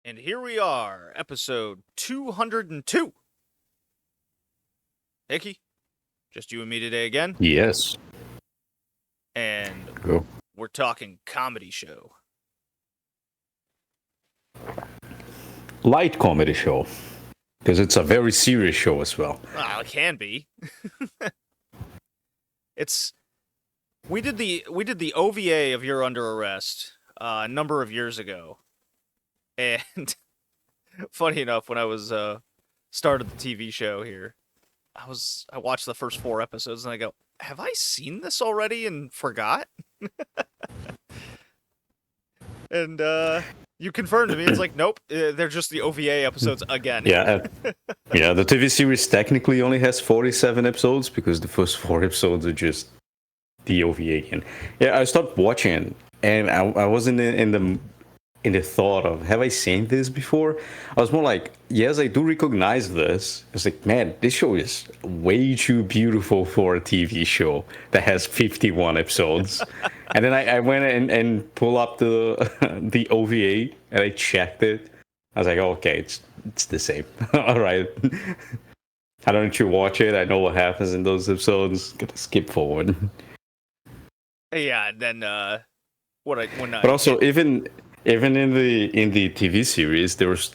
And here we are, episode 202. Hickey, just you and me today again. Yes. And Go. we're talking comedy show. Light comedy show. Because it's a very serious show as well. Well, it can be. We did the OVA of You're Under Arrest a number of years ago. And funny enough, when I was started the TV show here, I watched the first 4 episodes and I go, have I seen this already and forgot? And you confirmed to me, it's like, nope, they're just the OVA episodes again. Yeah, the TV series technically only has 47 episodes because the first 4 episodes are just the OVA again. Yeah, I stopped watching and I wasn't in the thought of, have I seen this before? I was more like, yes, I do recognize this. It's like, man, this show is way too beautiful for a TV show that has 51 episodes. And then I went and pulled up the OVA and I checked it. I was like, oh, okay, it's the same. All right. I don't need to watch it. I know what happens in those episodes. Gonna skip forward. Yeah, then But also, even in the TV series, there was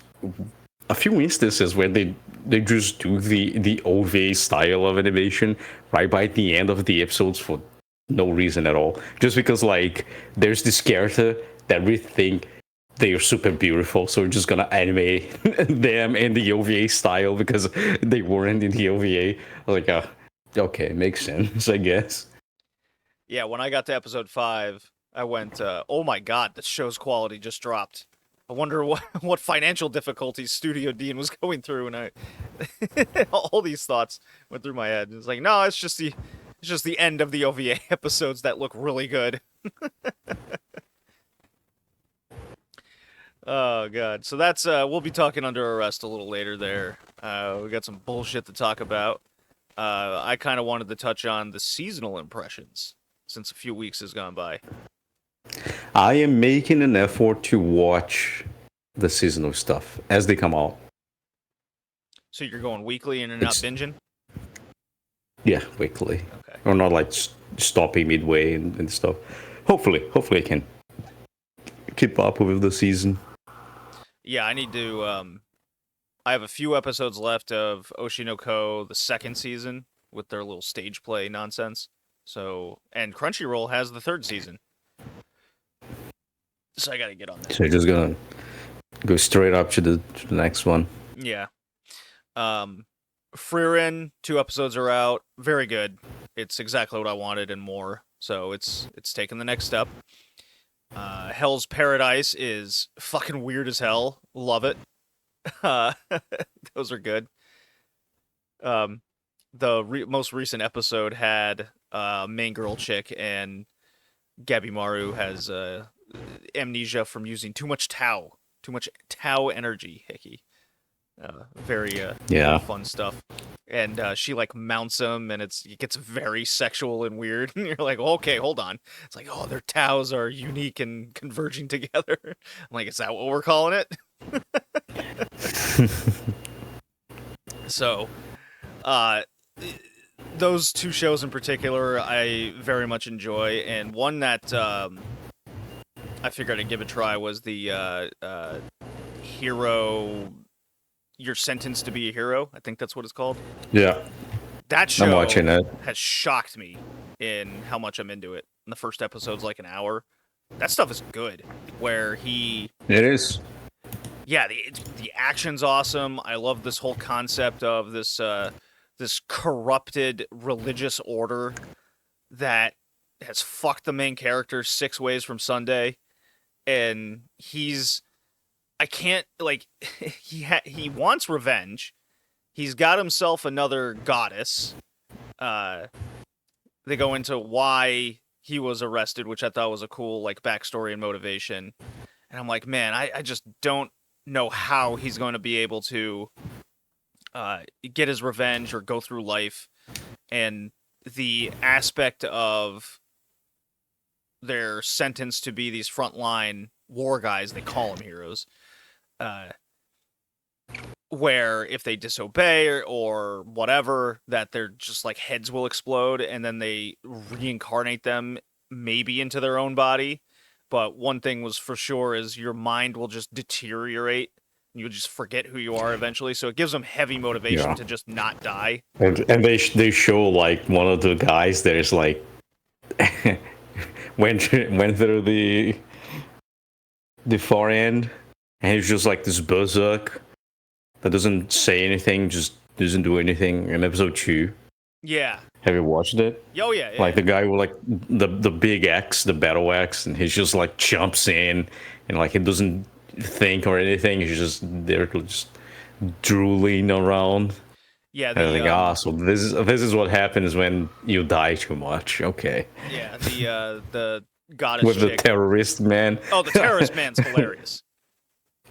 a few instances where they just do the OVA style of animation right by the end of the episodes for no reason at all. Just because, like, there's this character that we think they are super beautiful, so we're just gonna animate them in the OVA style because they weren't in the OVA. I was like, okay, makes sense, I guess. Yeah, when I got to episode 5, I went, oh my god, this show's quality just dropped. I wonder what financial difficulties Studio Dean was going through, and all these thoughts went through my head. It's like, no, it's just the end of the OVA episodes that look really good. Oh god. So that's we'll be talking Under Arrest a little later there. We got some bullshit to talk about. I kind of wanted to touch on the seasonal impressions since a few weeks has gone by. I am making an effort to watch the seasonal stuff as they come out. So you're going weekly and not binging? Yeah, weekly. Okay. Or not like stopping midway and stuff. Hopefully I can keep up with the season. Yeah, I need to. I have a few episodes left of Oshinoko, the 2nd season, with their little stage play nonsense. So, and Crunchyroll has the 3rd season. So I gotta get on that. So you're just gonna go straight up to the next one. Yeah. Frieren, 2 episodes are out. Very good. It's exactly what I wanted and more. So it's taken the next step. Hell's Paradise is fucking weird as hell. Love it. Those are good. The most recent episode had main girl chick, and Gabby Maru has amnesia from using too much tau energy. Hickey, very fun stuff. And she like mounts him, and it gets very sexual and weird. And you're like, okay, hold on. It's like, oh, their taus are unique and converging together. I'm like, is that what we're calling it? So, those 2 shows in particular, I very much enjoy, and one that I figured I'd give a try was the Hero. You're Sentenced to Be a Hero. I think that's what it's called. Yeah. That show I'm watching it. Has shocked me in how much I'm into it. And the first episode's like an hour. That stuff is good. Where he... It is. Yeah, the action's awesome. I love this whole concept of this corrupted religious order that has fucked the main character 6 ways from Sunday. And I can't, like, he wants revenge. He's got himself another goddess. They go into why he was arrested, which I thought was a cool, like, backstory and motivation. And I'm like, man, I just don't know how he's going to be able to get his revenge or go through life. And the aspect of their sentence to be these frontline war guys, they call them heroes, where if they disobey or whatever, that their just like heads will explode, and then they reincarnate them maybe into their own body. But one thing was for sure is your mind will just deteriorate. You'll just forget who you are eventually. So it gives them heavy motivation to just not die. And they show like one of the guys that is like went through the far end, and he's just like this berserk that doesn't say anything, just doesn't do anything. In episode 2. Yeah. Have you watched it? Oh yeah. Like the guy with like the big axe, the battle axe, and he's just like jumps in and like he doesn't think or anything. He's just there, just drooling around. Yeah. So this is what happens when you die too much. Okay. Yeah. The goddess with chick. The terrorist man. Oh, the terrorist man's hilarious.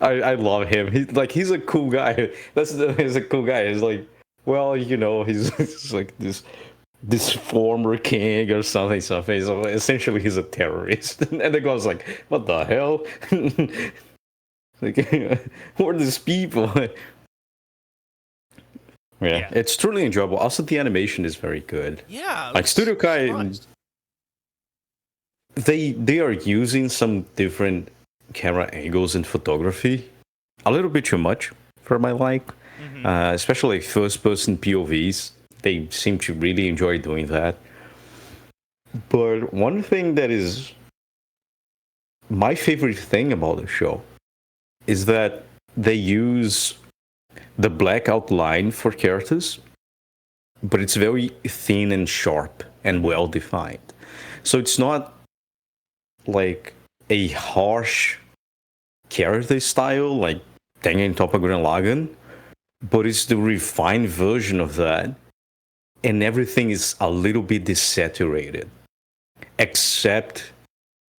I love him. He's a cool guy. He's a cool guy. He's like, well, he's like this former king or something. So essentially, he's a terrorist. And the guy's like, what the hell? Like, who are these people? Yeah, it's truly enjoyable. Also, the animation is very good. Yeah, like Studio Kai, they are using some different camera angles in photography, a little bit too much for my like. Especially first-person POVs. They seem to really enjoy doing that. But one thing that is my favorite thing about the show is that they use the black outline for characters, but it's very thin and sharp and well defined. So it's not like a harsh character style like Tengen Toppa Gurren Lagann, but it's the refined version of that, and everything is a little bit desaturated, except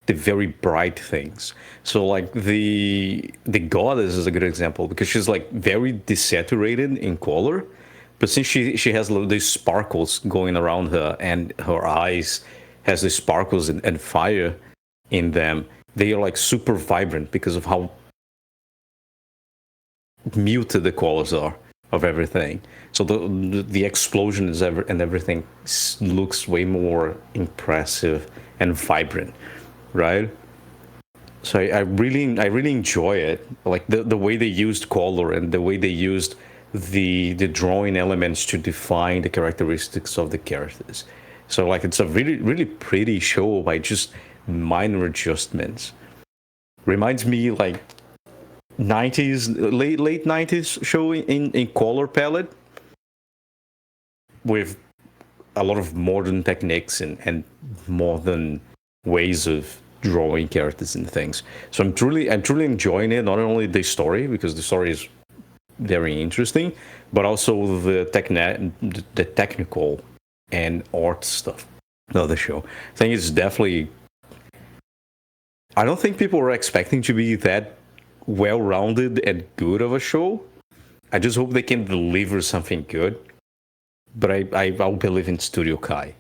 the very bright things. So like the goddess is a good example because she's like very desaturated in color, but since she has these sparkles going around her and her eyes has these sparkles and fire in them, they are like super vibrant because of how muted the colors are of everything. So the explosions and everything looks way more impressive and vibrant, right? So I really enjoy it, like the way they used color and the way they used the drawing elements to define the characteristics of the characters. So like it's a really pretty show by just minor adjustments. Reminds me like 90s, late 90s show in color palette with a lot of modern techniques and modern ways of drawing characters and things. So I'm truly enjoying it. Not only the story, because the story is very interesting, but also the technical and art stuff of the show. I think it's definitely. I don't think people were expecting to be that well-rounded and good of a show. I just hope they can deliver something good. But I'll believe in Studio Kai.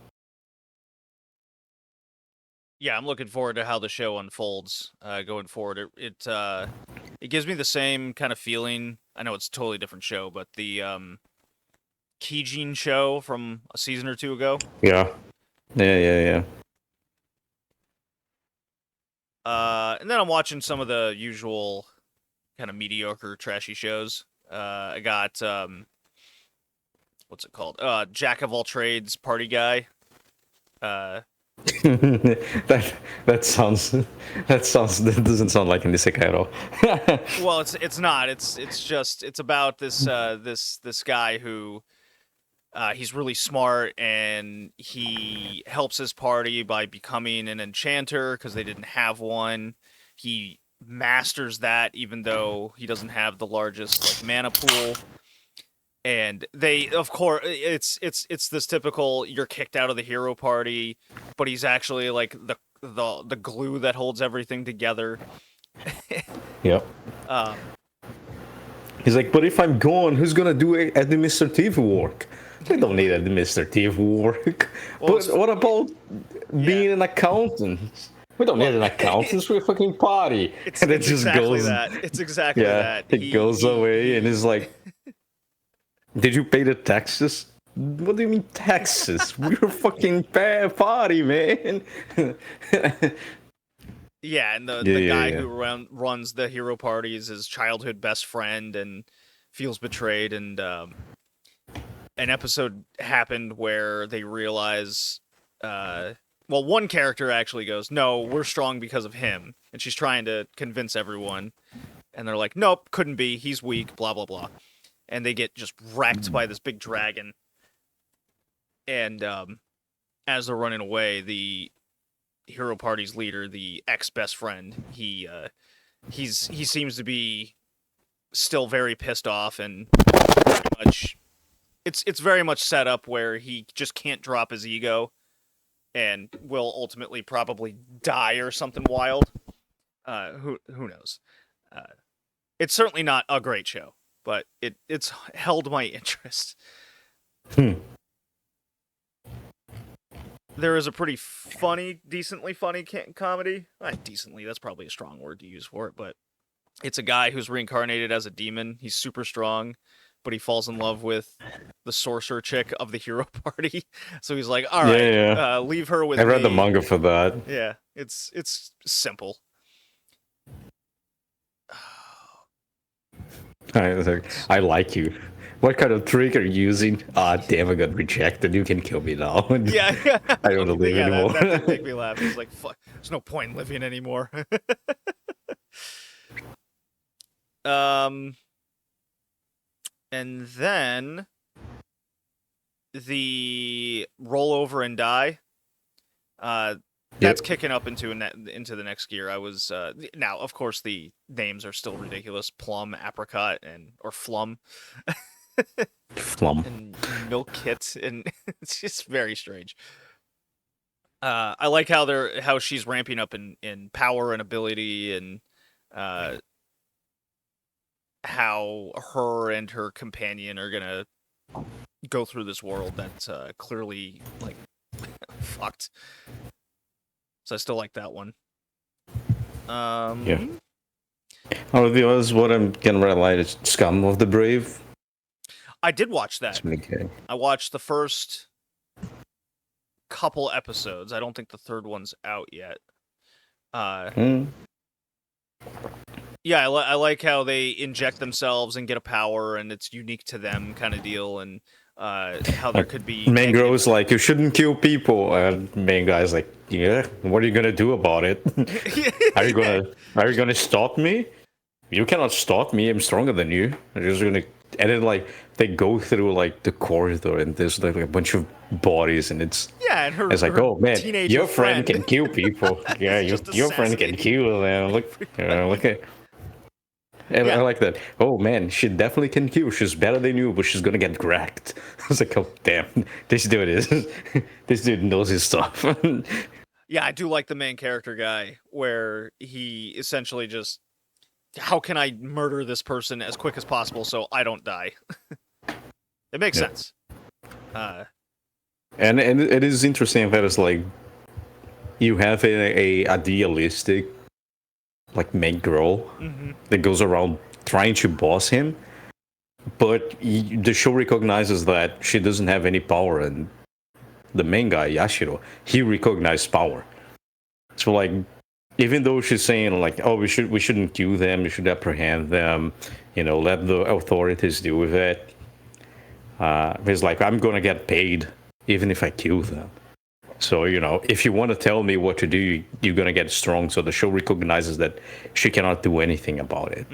Yeah, I'm looking forward to how the show unfolds going forward. It gives me the same kind of feeling. I know it's a totally different show, but the Kijin show from a season or two ago. Yeah. And then I'm watching some of the usual kind of mediocre, trashy shows. I got what's it called? Jack of all trades, party guy. that doesn't sound like an isekai at all. Well, it's not. It's about this this guy who he's really smart and he helps his party by becoming an enchanter because they didn't have one. He masters that even though he doesn't have the largest like mana pool. And they, of course, it's this typical you're kicked out of the hero party, but he's actually like the glue that holds everything together. Yep. He's like, but if I'm gone, who's gonna do administrative work? I don't need administrative work. Well, but what about being an accountant? We don't need an account. It's a fucking party. It's And it it's just exactly goes. that. It's exactly Yeah, that. it goes away and is like, did you pay the taxes? What do you mean taxes? We're a fucking party, man. Yeah, and the guy who runs the hero party is his childhood best friend and feels betrayed. And an episode happened where they realize, well, one character actually goes, "No, we're strong because of him," and she's trying to convince everyone, and they're like, "Nope, couldn't be. He's weak." Blah blah blah, and they get just wrecked by this big dragon. And as they're running away, the hero party's leader, the ex-best friend, he seems to be still very pissed off, and very much it's very much set up where he just can't drop his ego and will ultimately probably die or something wild. Who knows? It's certainly not a great show, but it's held my interest. There is a pretty funny, decently funny comedy. Decently, that's probably a strong word to use for it, but it's a guy who's reincarnated as a demon. He's super strong, but he falls in love with the sorcerer chick of the hero party. So he's like, all right, leave her with me. I read the manga for that. Yeah, it's simple. I like you. What kind of trick are you using? Ah, damn, I got rejected. You can kill me now. Yeah. I don't want to live anymore. That did make me laugh. It's like, fuck, there's no point in living anymore. And then the roll over and die. That's kicking up into the next gear. I was now, of course, the names are still ridiculous: Plum, Apricot, or Flum. Flum and Milk Kit, and it's just very strange. I like how she's ramping up in power and ability, and how her and her companion are gonna go through this world that's clearly like fucked. So I still like that one. Yeah. Oh, the others, what I'm gonna highlight is Scum of the Brave. I did watch that. I watched the first couple episodes. I don't think the third one's out yet. Yeah, I like how they inject themselves and get a power, and it's unique to them kind of deal, and how there could be... Main girl's like, you shouldn't kill people, and main guy's like, yeah, what are you gonna do about it? Are you gonna stop me? You cannot stop me, I'm stronger than you. I'm just gonna... And then, like, they go through, like, the corridor, and there's, like, a bunch of bodies, and it's... Yeah, and it's like, oh, man, your friend can kill people. Yeah, your friend can kill them. Look at... And I like that. Oh, man, she definitely can kill. She's better than you, but she's gonna get wrecked. I was like, oh, damn, this dude knows his stuff. Yeah, I do like the main character guy, where he essentially just... How can I murder this person as quick as possible so I don't die? It makes sense. And it is interesting that it's like you have a idealistic like main girl that goes around trying to boss him, but the show recognizes that she doesn't have any power, and the main guy Yashiro, he recognizes power. So like, even though she's saying like, oh, we shouldn't kill them, we should apprehend them, let the authorities deal with it. He's like, I'm gonna get paid even if I kill them. So if you want to tell me what to do, you're gonna get strong. So the show recognizes that she cannot do anything about it,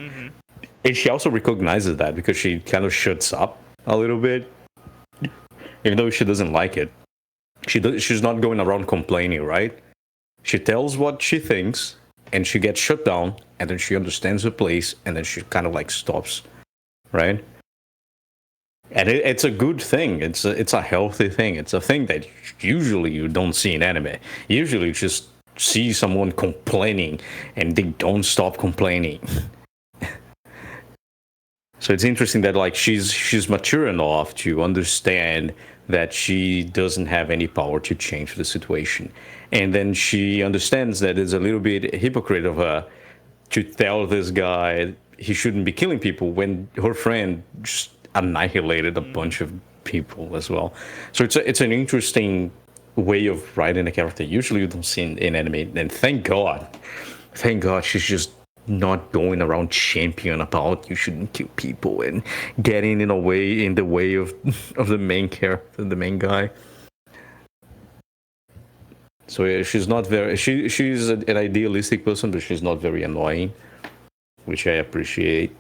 and she also recognizes that because she kind of shuts up a little bit, even though she doesn't like it. She's not going around complaining, right? She tells what she thinks, and she gets shut down, and then she understands her place, and then she kind of like stops, right? And it's a good thing. It's a healthy thing. It's a thing that usually you don't see in anime. Usually you just see someone complaining, and they don't stop complaining. So it's interesting that like she's mature enough to understand that she doesn't have any power to change the situation. And then she understands that it's a little bit hypocrite of her to tell this guy he shouldn't be killing people when her friend just annihilated a bunch of people as well. So it's an interesting way of writing a character. Usually you don't see in anime, and thank God she's just not going around champion about you shouldn't kill people and getting in the way of of the main character, the main guy. So yeah, she's not very she's an idealistic person, but she's not very annoying, which I appreciate.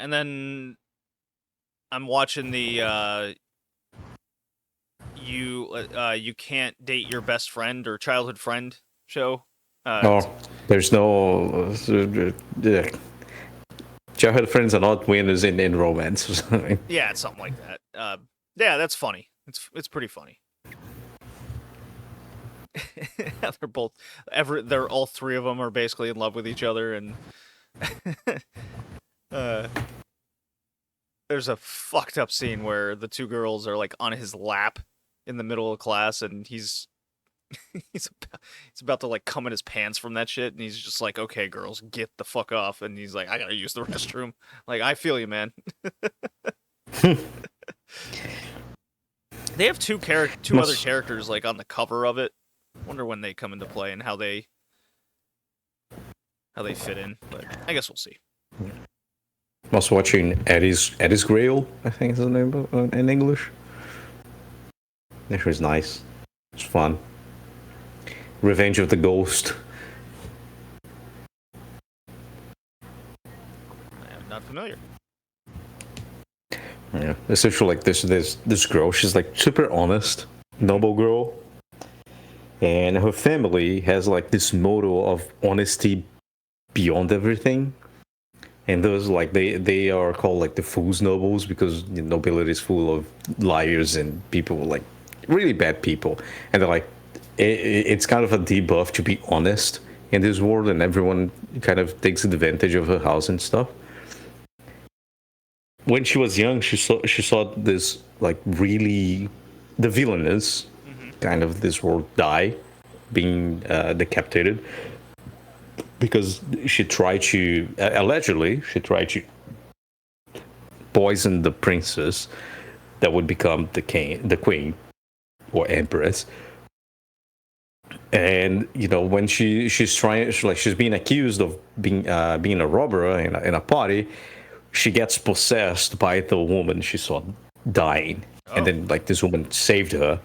And then I'm watching the you can't date your best friend or childhood friend show. No, there's no childhood friends are not winners in romance or something. Yeah, it's something like that. Yeah, that's funny. It's pretty funny. They're all three of them are basically in love with each other, and there's a fucked up scene where the two girls are like on his lap in the middle of class, and he's about to like come in his pants from that shit, and he's just like, "Okay, girls, get the fuck off," and he's like, "I gotta use the restroom." Like, I feel you, man. They have two other characters like on the cover of it. Wonder when they come into play and how they fit in, but I guess we'll see. I was watching Eddie's Grail, I think is the name in English. That was nice. It's fun. Revenge of the Ghost. I am not familiar. Yeah, essentially like this girl. She's like super honest, noble girl, and her family has like this motto of honesty beyond everything. And those like they are called like the fool's nobles because the nobility is full of liars and people like really bad people. And they're like it's kind of a debuff to be honest in this world, and everyone kind of takes advantage of her house and stuff. When she was young, she saw this like really the villainous kind of this world die, being decapitated, because she tried to allegedly she tried to poison the princess that would become the queen or empress. And you know when she's being accused of being a robber in a party, she gets possessed by the woman she saw dying. And then like this woman saved her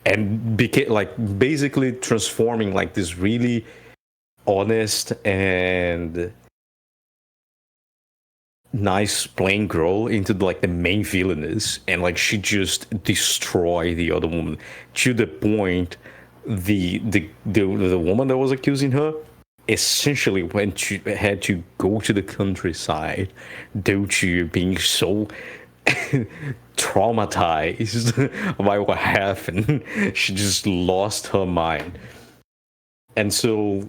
and became like basically transforming like this really honest and nice plain girl into like the main villainess, and like she just destroyed the other woman to the point the woman that was accusing her essentially had to go to the countryside due to being so traumatized by what happened. She just lost her mind. And so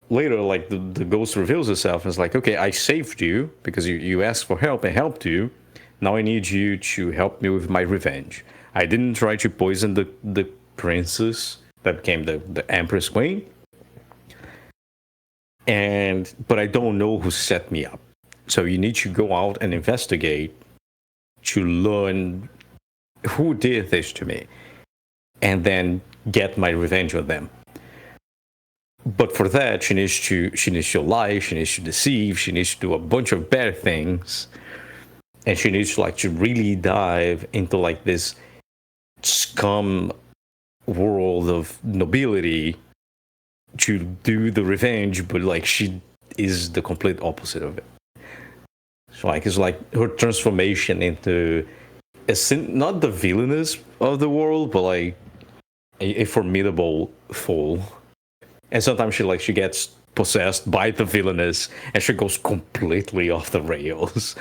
later, like the ghost reveals herself and is like, okay, I saved you because you asked for help and helped you. Now I need you to help me with my revenge. I didn't try to poison the princess that became the Empress Queen. But I don't know who set me up. So you need to go out and investigate to learn who did this to me and then get my revenge on them. But for that, she needs to lie, she needs to deceive, she needs to do a bunch of bad things, and she needs to really dive into like this scum world of nobility to do the revenge. But like she is the complete opposite of it. So like it's like her transformation into not the villainess of the world, but like a formidable foe. And sometimes she gets possessed by the villainess and she goes completely off the rails.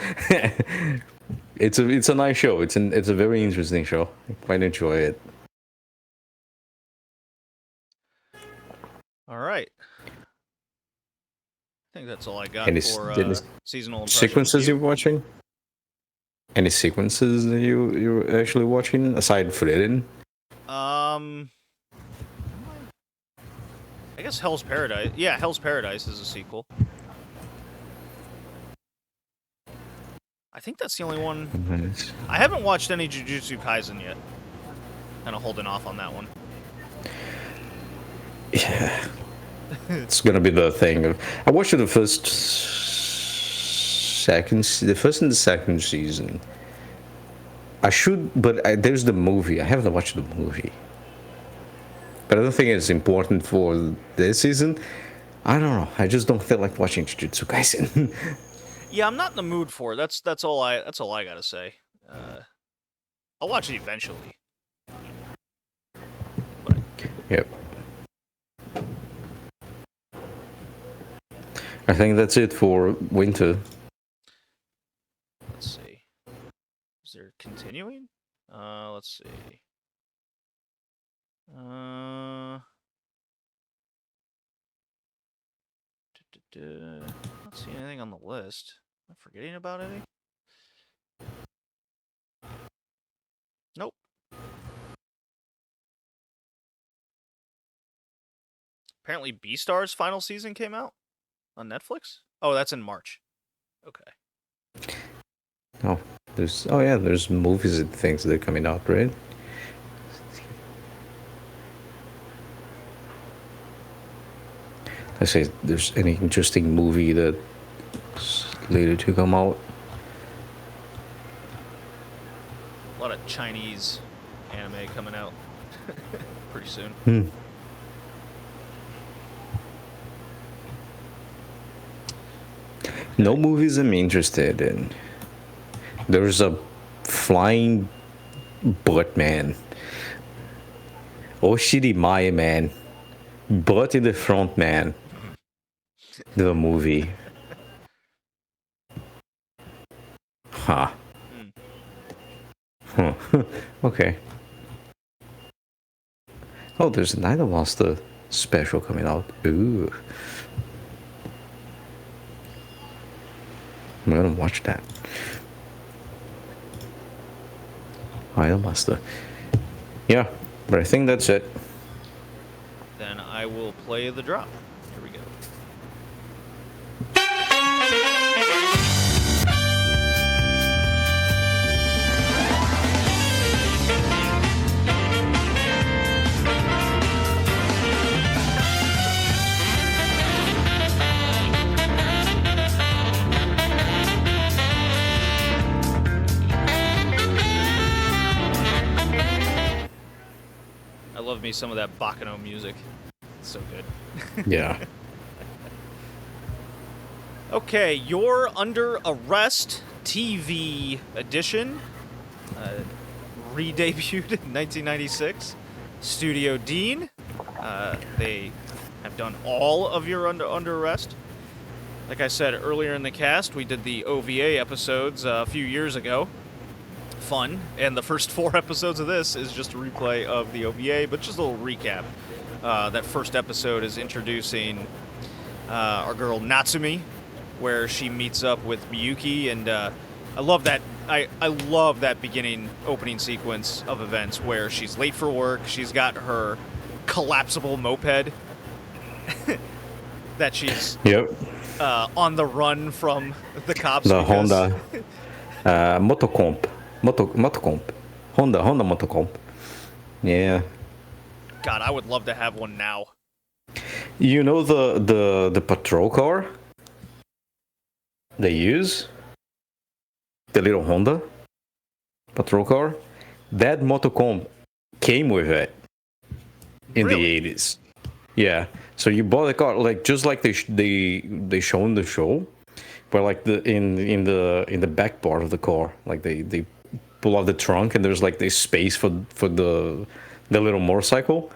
It's a nice show. It's a very interesting show. I quite enjoy it. All right. I think that's all I got Any for seasonal impressions. sequences you're watching? any sequences that you're actually watching aside from I guess Hell's Paradise. Yeah, Hell's Paradise is a sequel. I think that's the only one. Nice. I haven't watched any Jujutsu Kaisen yet. Kind of holding off on that one. Yeah. It's gonna be the thing. I watched the first and the second season. I should, but there's the movie. I haven't watched the movie. But I don't think it's important for this season. I don't know. I just don't feel like watching Jujutsu Kaisen. Yeah, I'm not in the mood for it. That's all I gotta say. I'll watch it eventually. But yep. I think that's it for winter. Let's see. Is there continuing? Let's see. Not see anything on the list. Am I forgetting about any? Nope. Apparently Beastar's final season came out on Netflix? Oh, that's in March. Okay. There's movies and things that are coming out, right? Let's say there's any interesting movie that's later to come out. A lot of Chinese anime coming out pretty soon. No movies I'm interested in. There's a flying butt man. Oshiri Maya man. Butt in the front man. The movie. Huh. Huh. Okay. Oh, there's an Idol Master special coming out. Ooh. I'm gonna watch that. Idol Master. Yeah, but I think that's it. Then I will play the drop. Here we go. I love me some of that Bakano music. It's so good. Yeah. Okay, You're Under Arrest TV edition. Re-debuted in 1996. Studio Dean. They have done all of You're Under Arrest. Like I said earlier in the cast, we did the OVA episodes a few years ago. Fun. And the first 4 episodes of this is just a replay of the OVA, but just a little recap. That first episode is introducing our girl Natsumi, where she meets up with Miyuki, and I love that. I love that opening sequence of events where she's late for work. She's got her collapsible moped that she's on the run from the cops. The Honda Motocompo. Honda Motocompo. Yeah. God, I would love to have one now. You know the patrol car they use? The little Honda patrol car? That Motocompo came with it in the 80s. Yeah. So you bought the car like just like they show in the show, but like in the back part of the car, like they pull out the trunk and there's like this space for the little motorcycle.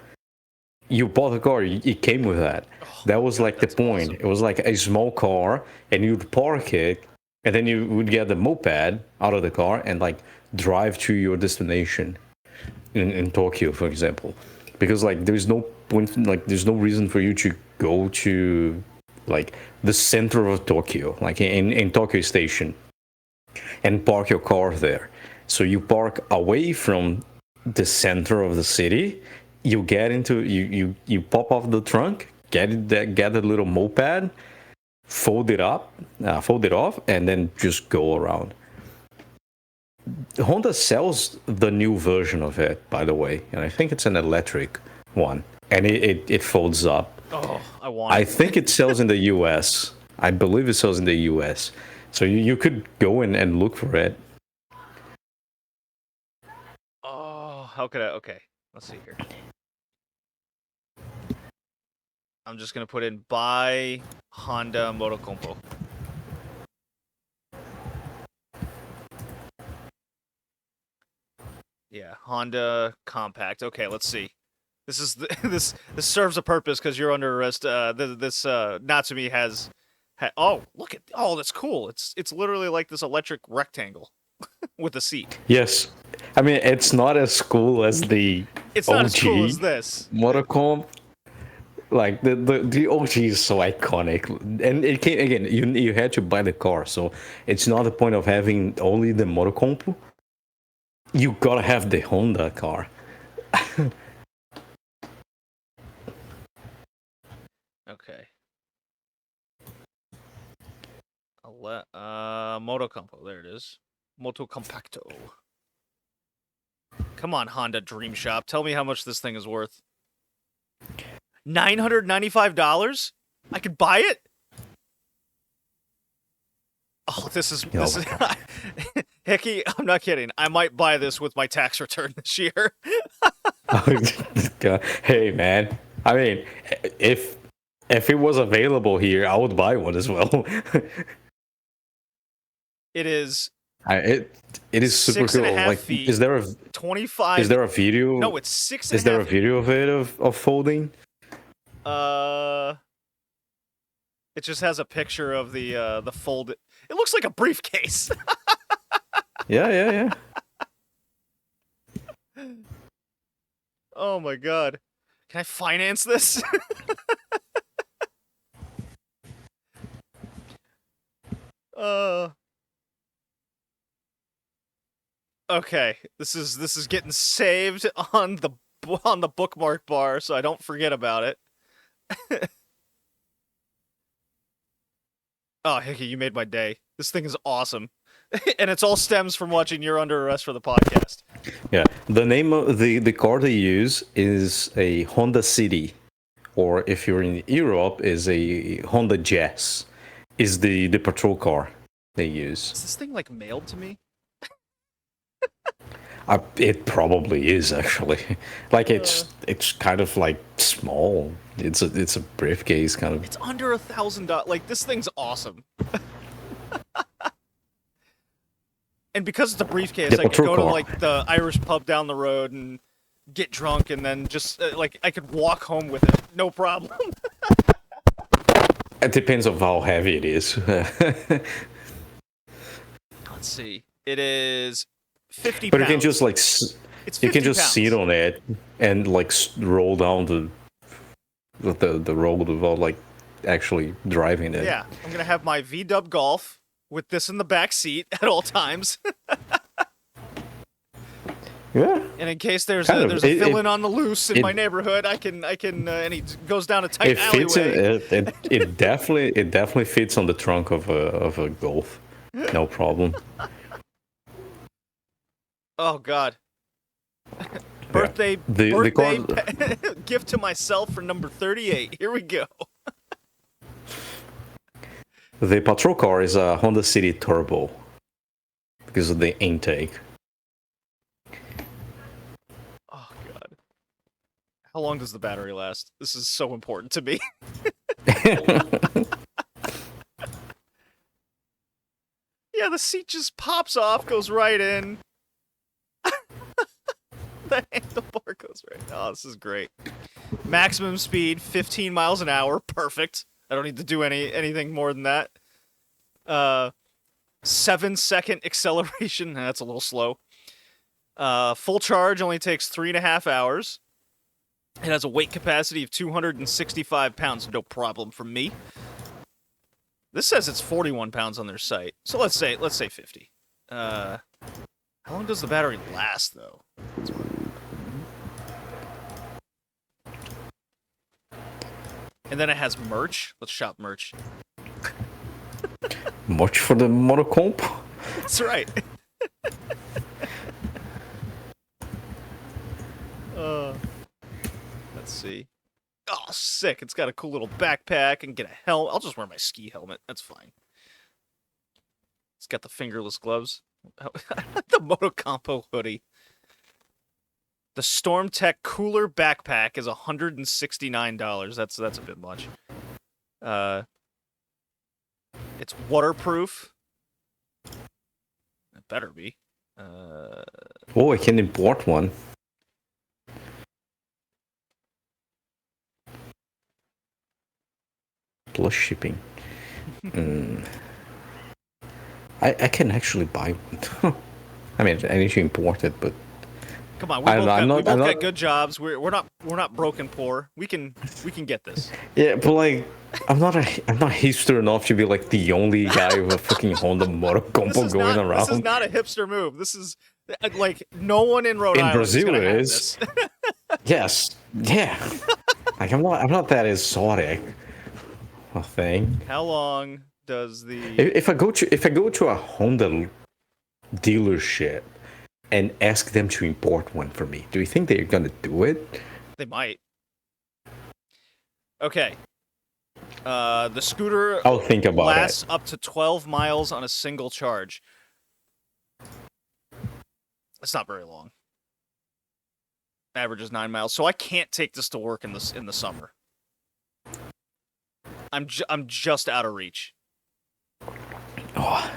You bought the car, it came with that. That was like the point. Awesome. It was like a small car, and you'd park it, and then you would get the moped out of the car and like drive to your destination in Tokyo, for example. Because like there's no point, like there's no reason for you to go to like the center of Tokyo, like in Tokyo Station. and park your car there. So you park away from the center of the city. You get into you pop off the trunk, get a little moped, fold it off, and then just go around. Honda sells the new version of it, by the way, and I think it's an electric one, and it folds up. Oh, I want it. I think it sells in the U.S. I believe it sells in the U.S. So you could go in and look for it. Oh, how could I? Okay, let's see here. I'm just gonna put in buy Honda Motocompo. Yeah, Honda Compact. Okay, let's see. This is this serves a purpose because you're under arrest. This Natsumi has. Oh, look at that's cool. It's literally like this electric rectangle with a seat. Yes, I mean it's not as cool as the It's OG not as cool as this. Motocompo. Like the OG is so iconic, and it came again. You had to buy the car, so it's not the point of having only the Motocompo. You gotta have the Honda car. Okay. Motocompo. There it is. Motocompacto. Come on, Honda Dream Shop. Tell me how much this thing is worth. $995? I could buy it? Oh, this is Hickey, I'm not kidding. I might buy this with my tax return this year. Hey man, I mean, if it was available here, I would buy one as well. It is. It is super cool. Like, feet, is there a 25? Is there a video? No, it's 6.5. Is there a video of it of folding? It just has a picture of the folded. It looks like a briefcase. Yeah. Oh my god. Can I finance this? Okay. This is getting saved on the bookmark bar so I don't forget about it. Oh, Hickey, you made my day. This thing is awesome. And it's all stems from watching You're Under Arrest for the podcast. Yeah. The name of the car they use is a Honda City, or if you're in Europe, is a Honda Jazz. Is the patrol car they use. Is this thing like mailed to me? It probably is actually. Like it's kind of like small. It's a briefcase kind of. It's under $1,000. Like this thing's awesome. And because it's a briefcase, I could go to like the Irish pub down the road and get drunk, and then just like I could walk home with it, no problem. It depends on how heavy it is. Let's see. It is 50 but pounds. you can just like you can just pounds. sit on it and like roll down the road without like actually driving it. Yeah, I'm gonna have my V-Dub Golf with this in the back seat at all times. Yeah. And in case there's a villain on the loose in my neighborhood, I can and he goes down a tight alleyway. It definitely fits on the trunk of a Golf. No problem. Oh god. Birthday gift to myself for number 38. Here we go. The patrol car is a Honda City Turbo because of the intake. Oh god. How long does the battery last? This is so important to me. Yeah, the seat just pops off, goes right in. The handlebar goes right. Oh, this is great. Maximum speed, 15 miles an hour. Perfect. I don't need to do anything more than that. 7-second acceleration. That's a little slow. Full charge only takes 3.5 hours. It has a weight capacity of 265 pounds. No problem for me. This says it's 41 pounds on their site. So let's say 50. How long does the battery last, though? And then it has merch. Let's shop merch. Much for the Motocompo? That's right. Let's see. Oh, sick. It's got a cool little backpack and get a helmet. I'll just wear my ski helmet. That's fine. It's got the fingerless gloves. The Motocompo hoodie. The StormTech cooler backpack is $169. That's a bit much. It's waterproof. It better be. Oh, I can import one. Plus shipping. I can actually buy one. I mean, I need to import it, but come on, we both got good jobs. We're not broken poor. We can get this. Yeah, but like, I'm not hipster enough to be like the only guy with a fucking Honda Motocompo going around. This is not a hipster move. This is like no one in Rhode Island Brazil is gonna have is. this. Yes, yeah. Like I'm not that exotic. A thing. How long does the if I go to a Honda dealership and ask them to import one for me, do you think they're gonna do it? They might. Okay. The scooter I'll think about lasts up to 12 miles on a single charge. It's not very long. Average is 9 miles. So I can't take this to work in the summer. I'm just out of reach. Oh.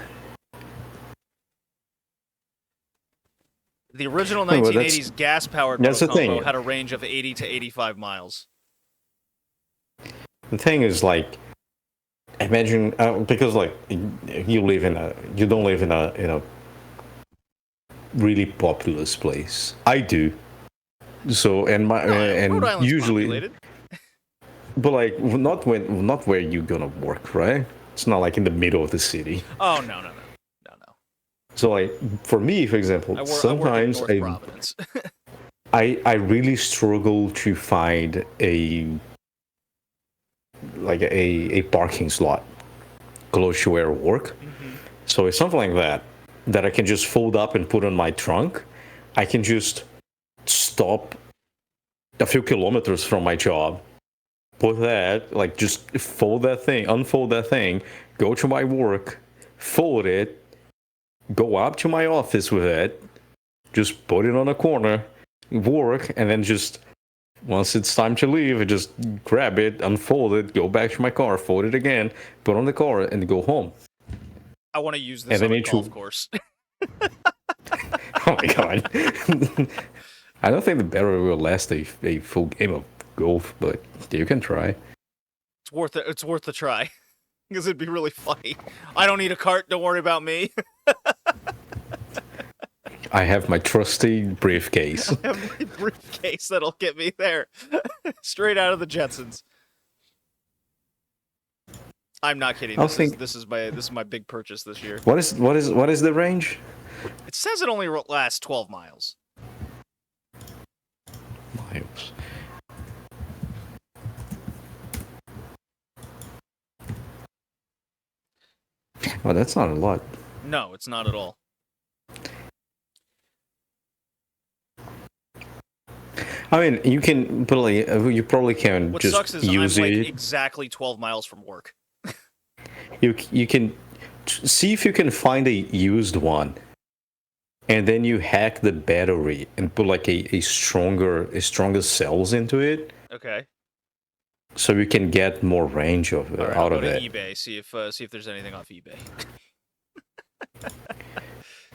The original 1980s gas-powered Motocompo had a range of 80 to 85 miles. The thing is, like, imagine because like you don't live in a really populous place. I do. So and usually, populated. But like not where you're gonna work, right? It's not like in the middle of the city. Oh no. So like for me, for example, sometimes I really struggle to find a parking slot close to where I work. Mm-hmm. So it's something like that I can just fold up and put on my trunk. I can just stop a few kilometers from my job, put that, like just unfold that thing, go to my work, fold it, go up to my office with it, just put it on a corner, work, and then just once it's time to leave, I just grab it, unfold it, go back to my car, fold it again, put on the car, and go home. I want to use this on a golf course. Oh my god. I don't think the battery will last a full game of golf, but you can try. It's worth it. It's worth the try. Because it'd be really funny. I don't need a cart, don't worry about me. I have my trusty briefcase. I have my briefcase that'll get me there. Straight out of the Jetsons. I'm not kidding. This is my big purchase this year. What is the range? It says it only lasts 12 miles. Miles. Well, that's not a lot. No, it's not at all. I mean, you can you probably can what just sucks is use I'm it. like exactly 12 miles from work. You can see if you can find a used one, and then you hack the battery and put like a stronger cells into it. Okay. So you can get more range of All right, out I'll of go to it. eBay, see if there's anything off eBay.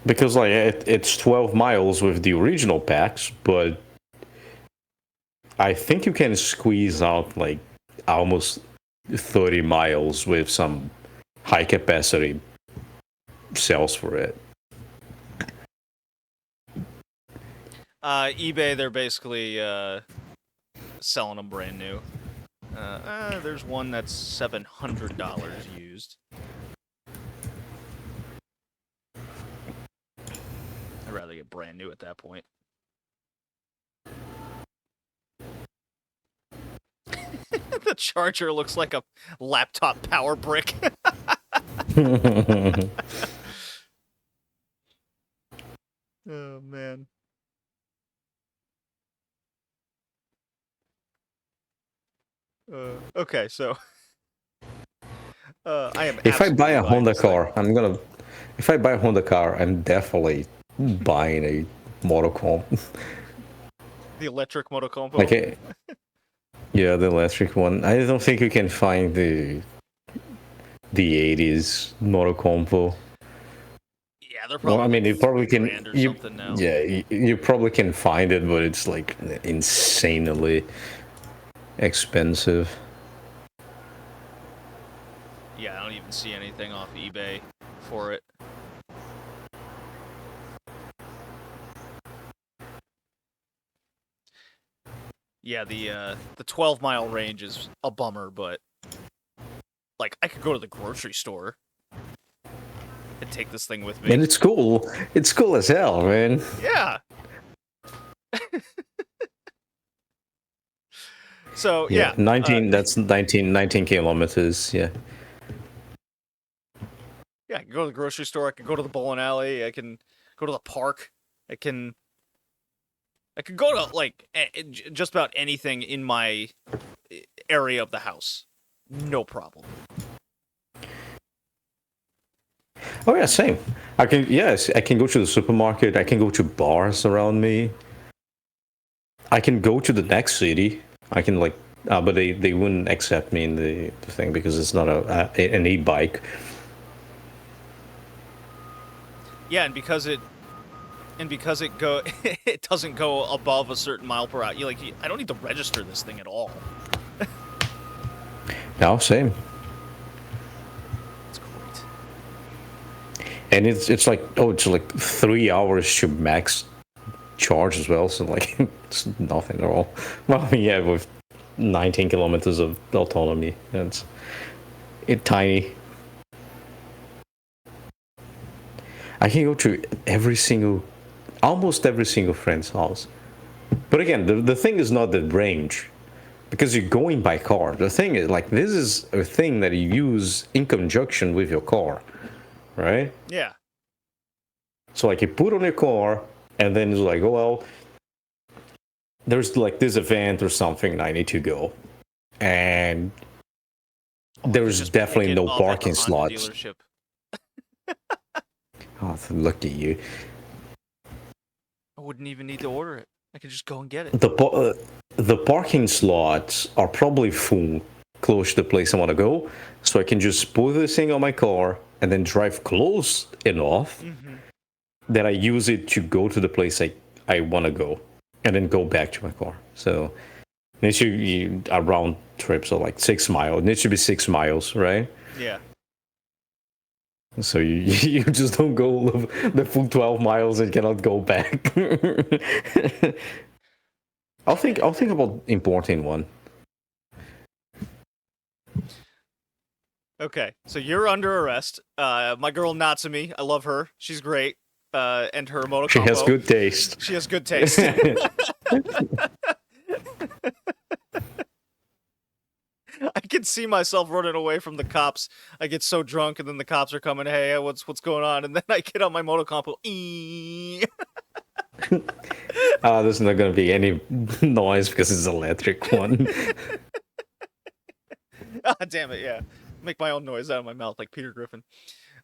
Because like it's 12 miles with the original packs, but I think you can squeeze out like almost 30 miles with some high capacity cells for it. eBay, they're basically selling them brand new. There's one that's $700 used. get brand new at that point. The charger looks like a laptop power brick. Oh, man. Okay, so I am. If I buy a Honda thing. car, If I buy a Honda car, I'm definitely buying a Motocompo. The electric Motocompo. Like, yeah, the electric one. I don't think you can find the 80s Motocompo. Yeah, they're probably. Well, I mean, you probably can. Or something now. Yeah, you probably can find it, but it's like insanely expensive. Yeah, I don't even see anything off eBay for it. Yeah, the 12-mile range is a bummer, but like I could go to the grocery store and take this thing with me. And it's cool. It's cool as hell, man. Yeah. So yeah, 19. That's 19 kilometers. Yeah. Yeah, I can go to the grocery store. I can go to the bowling alley. I can go to the park. I can go to like just about anything in my area of the house. No problem. Oh yeah, same. I can go to the supermarket. I can go to bars around me. I can go to the next city. I can but they wouldn't accept me in the thing because it's not an e-bike. Yeah, and because it it doesn't go above a certain mile per hour. I don't need to register this thing at all. No, same. It's great. And it's like 3 hours to max charge as well. So like it's nothing at all. Well, yeah, with 19 kilometers of autonomy, it's tiny. I can go to almost every single friend's house. But again, the thing is not the range, because you're going by car. The thing is, this is a thing that you use in conjunction with your car, right? Yeah. So you put on your car, and then it's like, oh well, there's this event or something, and I need to go, and there's definitely no parking slots. Oh, look at you. I wouldn't even need to order it. I could just go and get it. The parking slots are probably full close to the place I want to go, so I can just put this thing on my car and then drive close enough that I use it to go to the place I want to go, and then go back to my car. So it needs to be a round trip, so 6 miles. It needs to be 6 miles, right? Yeah. So you just don't go the full 12 miles and cannot go back. I'll think about importing one. Okay, so you're under arrest. My girl Natsumi, I love her. She's great. And her Motocompo. She has good taste. She has good taste. I can see myself running away from the cops. I get so drunk, and then the cops are coming. Hey, what's going on? And then I get on my Motocompo. There's not going to be any noise because it's an electric one. Ah, damn it! Yeah, make my own noise out of my mouth like Peter Griffin.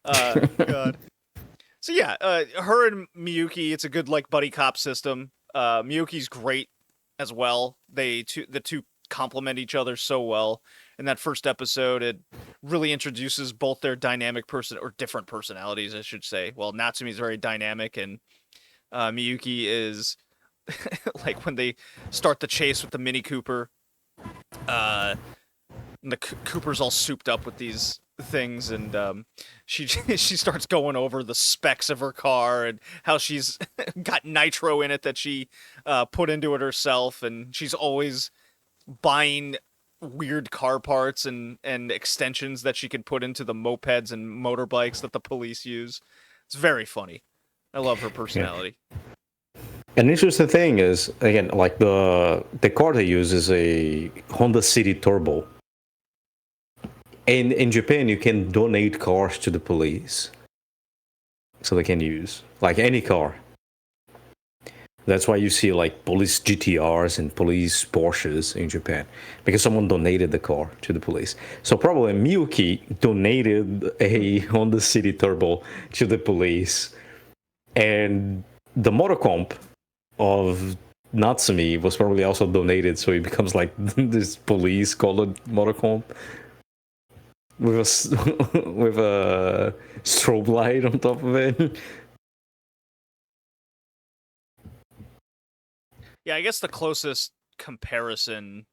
God. So yeah, her and Miyuki, it's a good buddy cop system. Miyuki's great as well. The two complement each other so well. In that first episode, it really introduces both their dynamic different personalities, I should say. Well, Natsumi's very dynamic, and Miyuki is when they start the chase with the Mini Cooper. And the Cooper's all souped up with these things, and she starts going over the specs of her car and how she's got nitro in it that she put into it herself, and she's always buying weird car parts and extensions that she can put into the mopeds and motorbikes that the police use. It's very funny. I love her personality. An interesting thing is, again, like the car they use is a Honda City Turbo. And in Japan, you can donate cars to the police, so they can use like any car. That's why you see like police GTRs and police Porsches in Japan, because someone donated the car to the police. So probably Miyuki donated a Honda City Turbo to the police, and the Motocomp of Natsumi was probably also donated, so it becomes like this police colored Motocomp with a with a strobe light on top of it. Yeah, I guess the closest comparison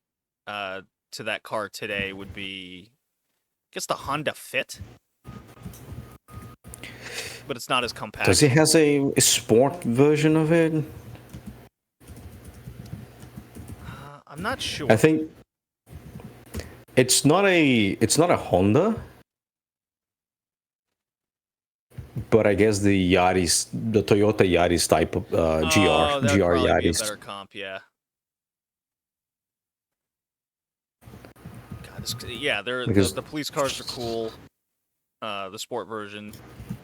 to that car today would be, I guess, the Honda Fit. But it's not as compact. Does it has a sport version of it? I'm not sure. I think it's not a Honda, but I guess the Yaris, the Toyota Yaris type of GR Yaris. Be a better comp, yeah. God, yeah, the police cars are cool. The sport version.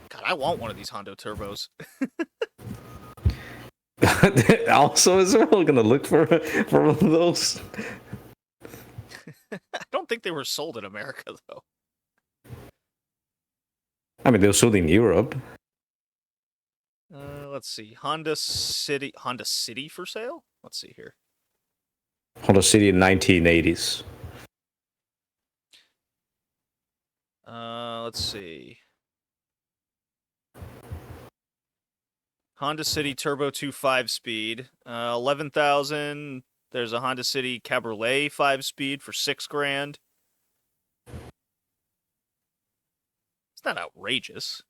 God, I want one of these Honda Turbos. Also, as well, gonna look for one of those. I don't think they were sold in America though. I mean, they were sold in Europe. Let's see, Honda City for sale. Let's see here. Honda City in 1980s. Let's see. Honda City Turbo 2 5-speed, 11,000. There's a Honda City Cabriolet 5-speed for $6,000. It's not outrageous.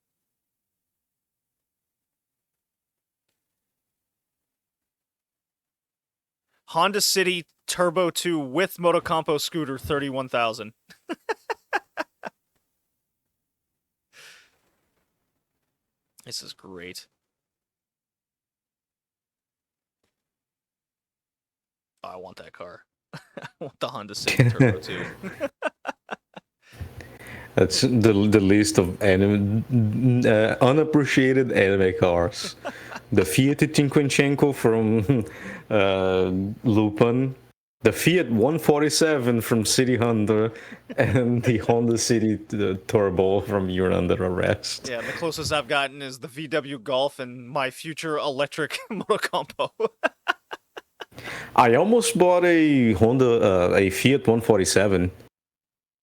Honda City Turbo 2 with Motocompo scooter, 31,000. This is great. Oh, I want that car. I want the Honda City Turbo 2. That's the list of unappreciated anime cars. The Fiat Cinquecento from Lupin, the Fiat 147 from City Hunter, and the Honda City Turbo from You're Under Arrest. Yeah, the closest I've gotten is the VW Golf and my future electric Motocompo. I almost bought a Fiat 147.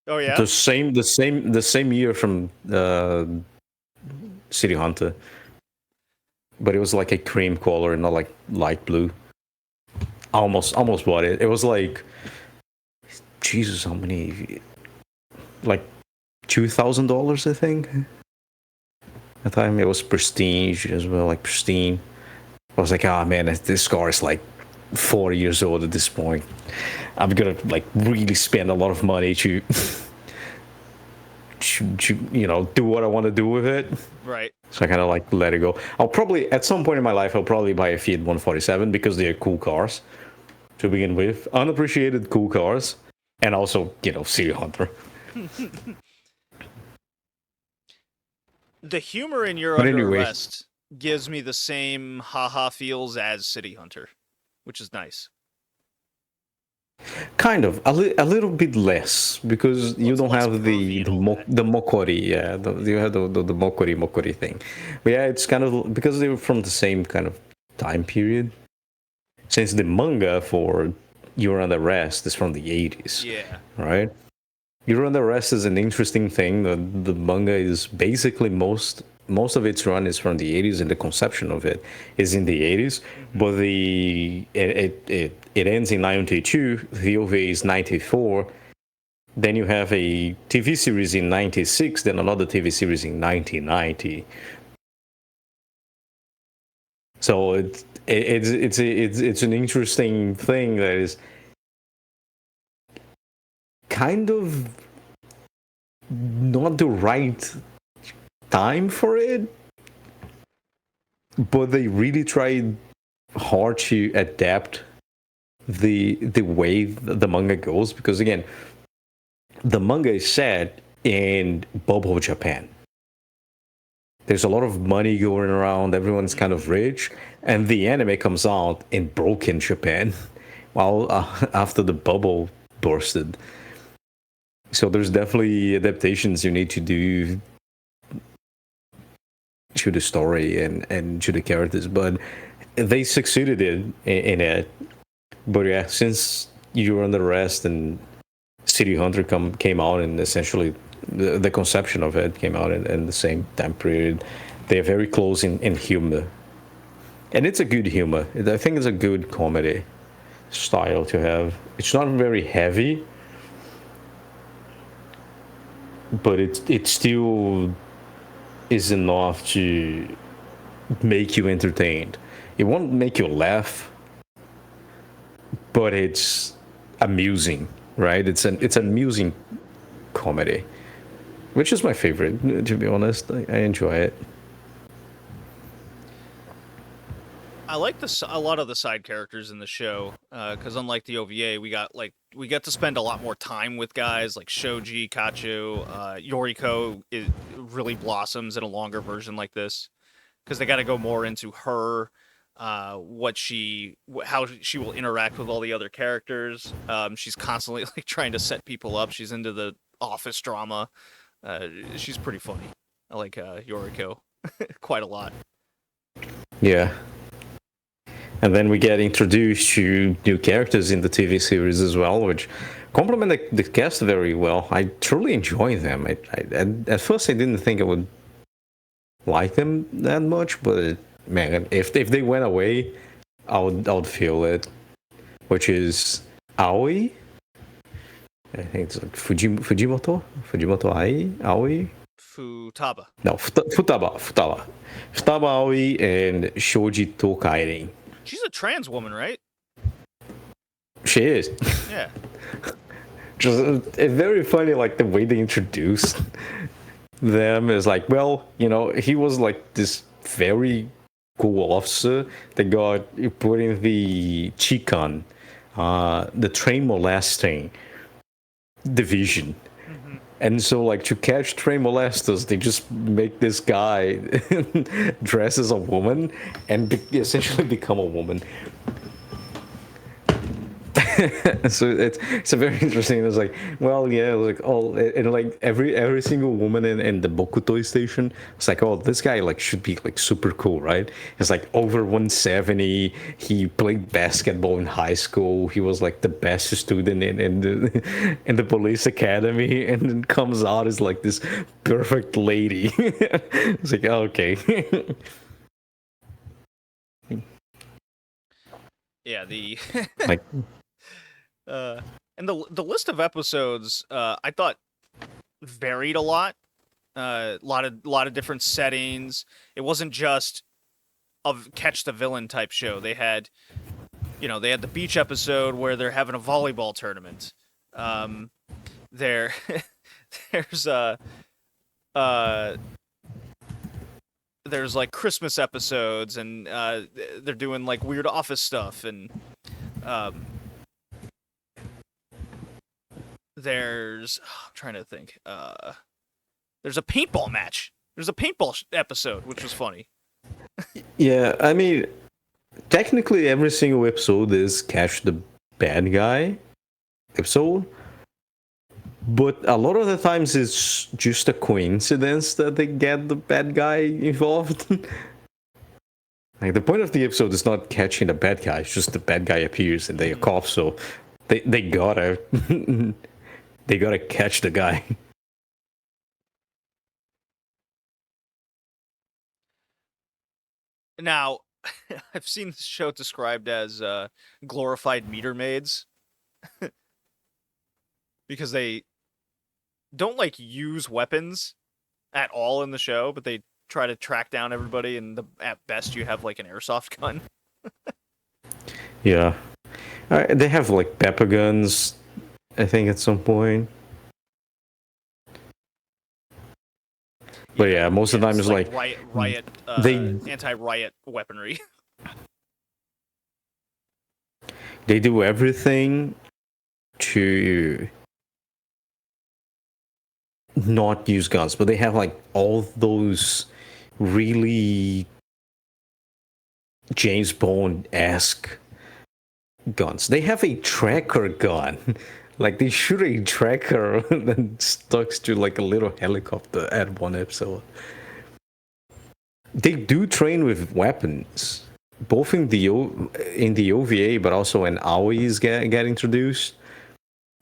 Oh yeah, the same year from City Hunter, but it was like a cream color, not like light blue. I almost bought it. It was like, Jesus, how many? Like $2,000, I think. At the time, it was prestige as well, like pristine. I was like, oh man, this car is like 4 years old at this point. I'm gonna like really spend a lot of money to do what I want to do with it. Right. So I kind of like let it go. I'll probably at some point in my life I'll probably buy a Fiat 147 because they're cool cars to begin with, unappreciated cool cars, and also City Hunter. The humor in You're Under Arrest gives me the same haha feels as City Hunter, which is nice. Kind of a little bit less because you don't have the mokori, you have the mokori thing. But yeah, it's kind of because they were from the same kind of time period. Since the manga for You're Under Arrest is from the 80s, yeah, right? You're Under Arrest is an interesting thing. The manga is basically most of its run is from the 80s, and the conception of it is in the 80s. But it ends in 92. The OVA is 94. Then you have a TV series in 96. Then another TV series in 1990. So it's an interesting thing that is kind of not the right time for it, but they really tried hard to adapt the way the manga goes, because again, the manga is set in bubble Japan. There's a lot of money going around, everyone's kind of rich, and the anime comes out in broken Japan, while after the bubble bursted. So there's definitely adaptations you need to do to the story and to the characters, but they succeeded in it. But yeah, since You're Under Arrest and City Hunter came out, and essentially the conception of it came out in the same time period, they're very close in humor, and it's a good humor. I think it's a good comedy style to have. It's not very heavy, but it still is enough to make you entertained. It won't make you laugh, but it's amusing, right? It's amusing comedy, which is my favorite, to be honest. I enjoy it. I like a lot of the side characters in the show, because unlike the OVA, we get to spend a lot more time with guys like Shoji, Kachu, Yoriko. It really blossoms in a longer version like this, because they got to go more into her, how she will interact with all the other characters. She's constantly like trying to set people up. She's into the office drama. She's pretty funny. I like Yoriko quite a lot. Yeah. And then we get introduced to new characters in the TV series as well, which complement the cast very well. I truly enjoy them. At first, I didn't think I would like them that much, but man, if they went away, I would feel it. Which is Aoi. I think it's like Fujimoto Aoi. Futaba. No, Futaba Aoi and Shoji Tokairen. She's a trans woman, right? She is. Yeah. Just it's very funny, like the way they introduce them is like, well, he was like this very cool officer that got put in the Chikan, the train molesting division. Mm-hmm. And so, like, to catch train molesters, they just make this guy dress as a woman and essentially become a woman. So it's a very interesting. It's like, well, yeah, like and like every single woman in the Bokutoi station, it's like, oh, this guy like should be like super cool, right? He's like over 170. He played basketball in high school. He was like the best student in the police academy, and then comes out as like this perfect lady. It's like, oh, okay. Yeah, the like. And the list of episodes, I thought varied a lot. A lot of different settings. It wasn't just a catch the villain type show. They had, they had the beach episode where they're having a volleyball tournament. There's there's like Christmas episodes, and they're doing like weird office stuff, and there's I'm trying to think. There's a paintball match. There's a paintball episode, which was funny. Yeah, I mean, technically every single episode is catch the bad guy episode, but a lot of the times it's just a coincidence that they get the bad guy involved. Like, the point of the episode is not catching the bad guy; it's just the bad guy appears and they are cops, so they gotta they gotta catch the guy. Now, I've seen this show described as glorified meter maids because they don't like use weapons at all in the show, but they try to track down everybody, and at best you have like an airsoft gun. Yeah, they have like pepper guns, I think, at some point. But yeah, most of the time it's like riot they anti-riot weaponry. they do everything to not use guns, but they have like all those really James Bond-esque guns. They have a tracker gun. Like they shoot a tracker that stuck to like a little helicopter at one episode. They do train with weapons, both in the OVA, but also when AOIs get introduced.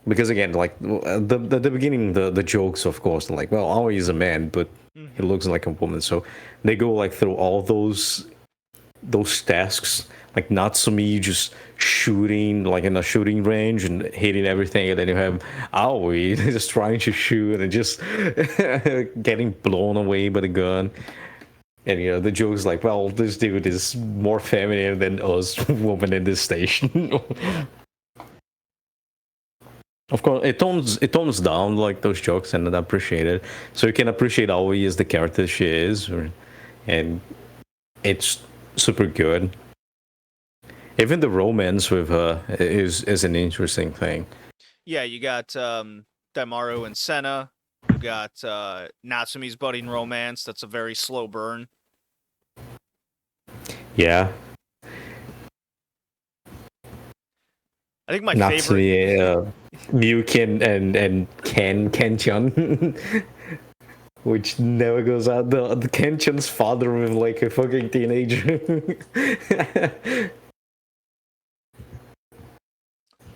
Because again, like the beginning, the jokes, of course, like, well, Aoi is a man, but he looks like a woman. So they go like through all those tasks, like Natsumi just shooting like in a shooting range and hitting everything, and then you have Aoi just trying to shoot and just getting blown away by the gun. And you know the joke is like, well, this dude is more feminine than us women in this station. Of course, it tones down like those jokes, and I appreciate it. So you can appreciate Aoi as the character she is, and it's super good. Even the romance with her is an interesting thing. Yeah, you got Daimaru and Senna. You got Natsumi's budding romance. That's a very slow burn. Yeah. I think my Natsumi, favorite... Ryukin and Ken-chan, which never goes out. The Ken-chan's father with like a fucking teenager.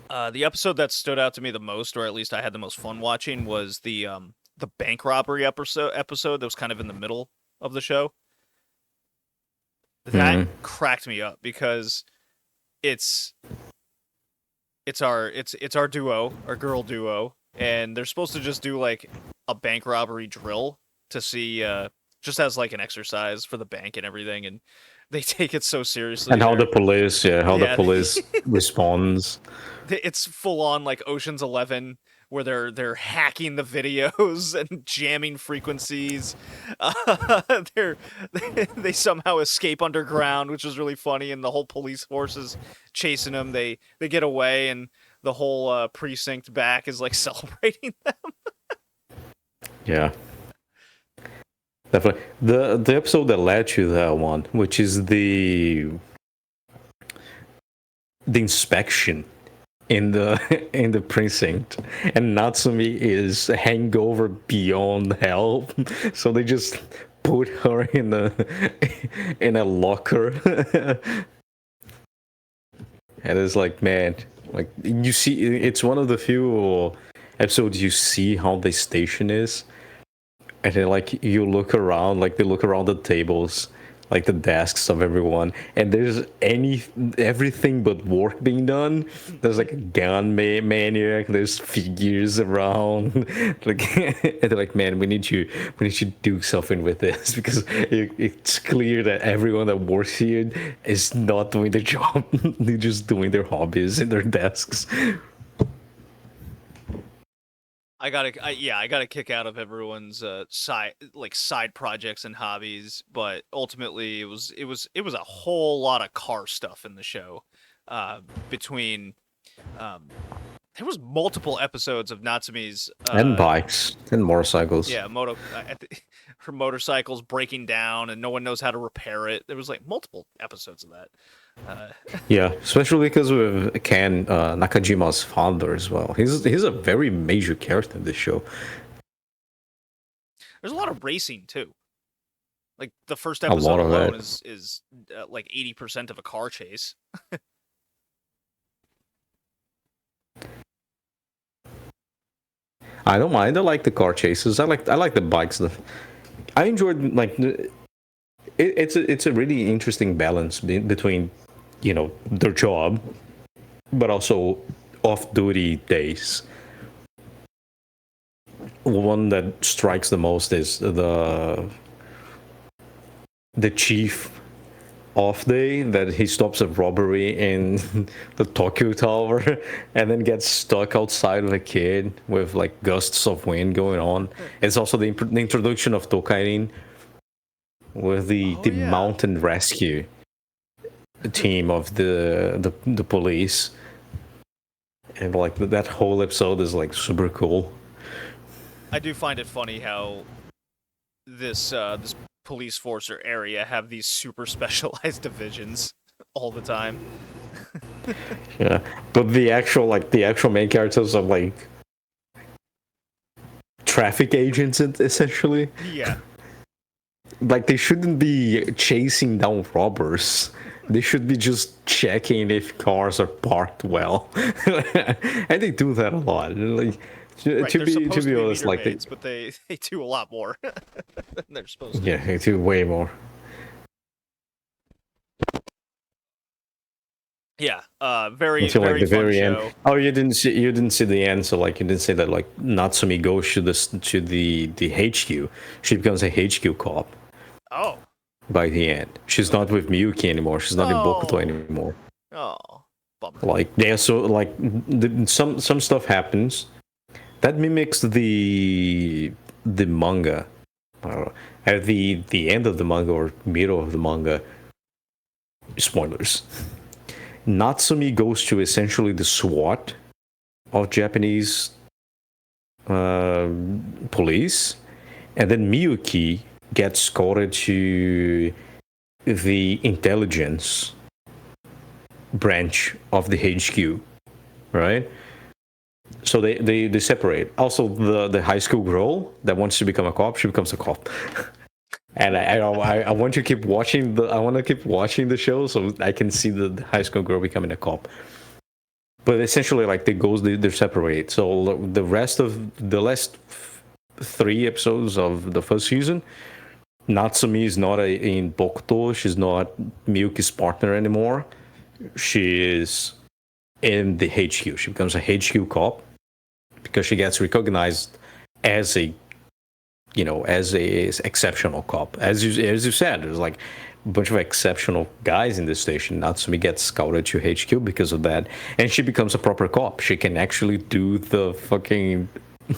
The episode that stood out to me the most, or at least I had the most fun watching, was the bank robbery episode that was kind of in the middle of the show. That cracked me up because it's our duo, our girl duo, and they're supposed to just do like a bank robbery drill to see just as like an exercise for the bank and everything, and they take it so seriously. And how the police responds. It's full on like Ocean's 11, where they're hacking the videos and jamming frequencies. They somehow escape underground, which is really funny, and the whole police force is chasing them. They get away, and the whole precinct back is like celebrating them. Yeah. Definitely. The episode that led to that one, which is the inspection in the precinct, and Natsumi is hangover beyond help, so they just put her in a locker. And it's like, man, like you see, it's one of the few episodes you see how the station is. And then, like, you look around, like, they look around the tables, like the desks of everyone, and there's everything but work being done. There's, like, a gun maniac, there's figures around. Like, and they're like, man, we need to do something with this, because it's clear that everyone that works here is not doing their job. They're just doing their hobbies in their desks. I got a kick out of everyone's side projects and hobbies, but ultimately it was a whole lot of car stuff in the show. Between there was multiple episodes of Natsumi's and bikes and motorcycles. Yeah, her motorcycles breaking down and no one knows how to repair it. There was like multiple episodes of that. Yeah, especially because with Ken Nakajima's father as well. He's a very major character in this show. There's a lot of racing too. Like the first episode alone is like 80% of a car chase. I don't mind. I like the car chases. I like the bike stuff. I enjoyed like it's a really interesting balance between, you know, their job, but also off-duty days. One that strikes the most is the chief off day, that he stops a robbery in the Tokyo Tower and then gets stuck outside with a kid with like gusts of wind going on. It's also the introduction of Tokairin with the mountain rescue team of the police, and like that whole episode is like super cool. I do find it funny how this police force or area have these super specialized divisions all the time. Yeah, but the actual main characters are like traffic agents essentially. Yeah. Like they shouldn't be chasing down robbers. They should be just checking if cars are parked well, and they do that a lot. Like Right, to they're be supposed to be honest, meter like maids, but they do a lot more than they're supposed to. yeah, they do way more. Yeah, very Until like very the fun very end. show. Oh, you didn't see the end, so like you didn't see that like Natsumi goes to the HQ. She becomes a HQ cop Oh, by the end. She's not with Miyuki anymore. She's not in Bokuto anymore. oh, bummer. Like yeah, so like some stuff happens that mimics the manga. I don't know. At the end of the manga or middle of the manga, spoilers. Natsumi goes to essentially the SWAT of Japanese police, and then Miyuki gets called to the intelligence branch of the HQ, right? So they separate. Also, the high school girl that wants to become a cop, she becomes a cop. And I want to keep watching the show so I can see the high school girl becoming a cop. But essentially, like they're separate. So the rest of the last 3 episodes of the first season, Natsumi is not in Bokuto. She's not Miyuki's partner anymore. She is in the HQ. She becomes a HQ cop because she gets recognized as a exceptional cop. As you said, there's like a bunch of exceptional guys in this station. Natsumi gets scouted to HQ because of that, and she becomes a proper cop. She can actually do the fucking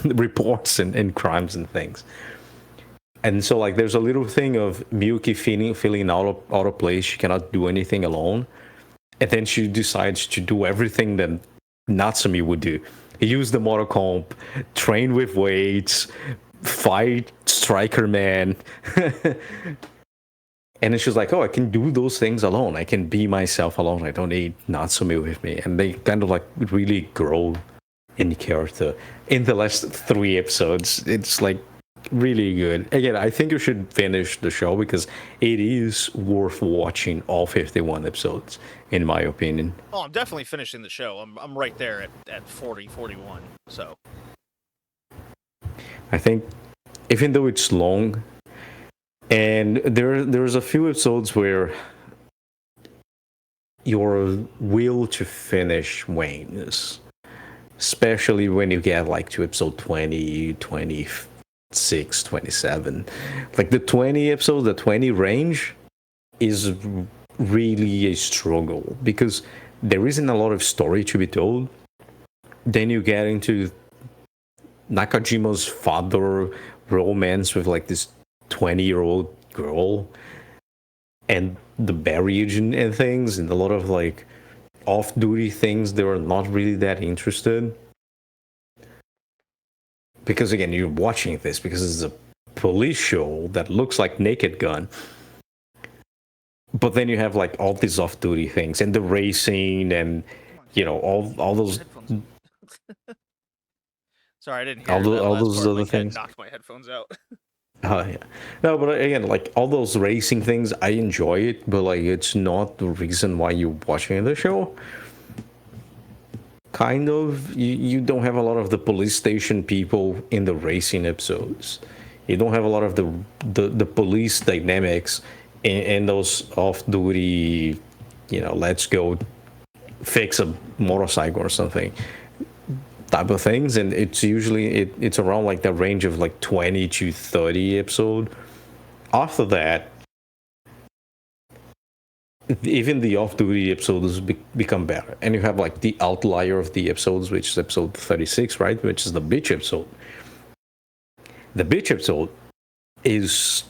reports and crimes and things. And so like there's a little thing of Miyuki feeling out of place. She cannot do anything alone. And then she decides to do everything that Natsumi would do. Use the Motocompo, train with weights, fight Striker Man. And then she's like, oh, I can do those things alone. I can be myself alone. I don't need Natsumi with me. And they kind of like really grow in character. In the last 3 episodes, it's like really good. Again, I think you should finish the show because it is worth watching all 51 episodes, in my opinion. Oh, I'm definitely finishing the show. I'm right there at 40, 41. So I think even though it's long, and there's a few episodes where your will to finish wanes, especially when you get like to episode 20, 26, 27. Like the 20 episodes, the 20 range is really a struggle because there isn't a lot of story to be told. Then you get into Nakajima's father romance with like this 20-year-old girl and the marriage and things, and a lot of like off-duty things they were not really that interested. Because again, you're watching this because it's a police show that looks like Naked Gun. But then you have like all these off-duty things and the racing and all those sorry, I didn't hear all that those last part. other My things. cat knocked my headphones out. Oh yeah, no, but again, like all those racing things, I enjoy it, but like it's not the reason why you're watching the show. Kind of, you don't have a lot of the police station people in the racing episodes. You don't have a lot of the police dynamics in those off-duty, let's go fix a motorcycle or something type of things, and it's usually it's around like the range of like 20 to 30 episode. After that, even the off-duty episodes become better, and you have like the outlier of the episodes, which is episode 36, right, which is the beach episode. The beach episode is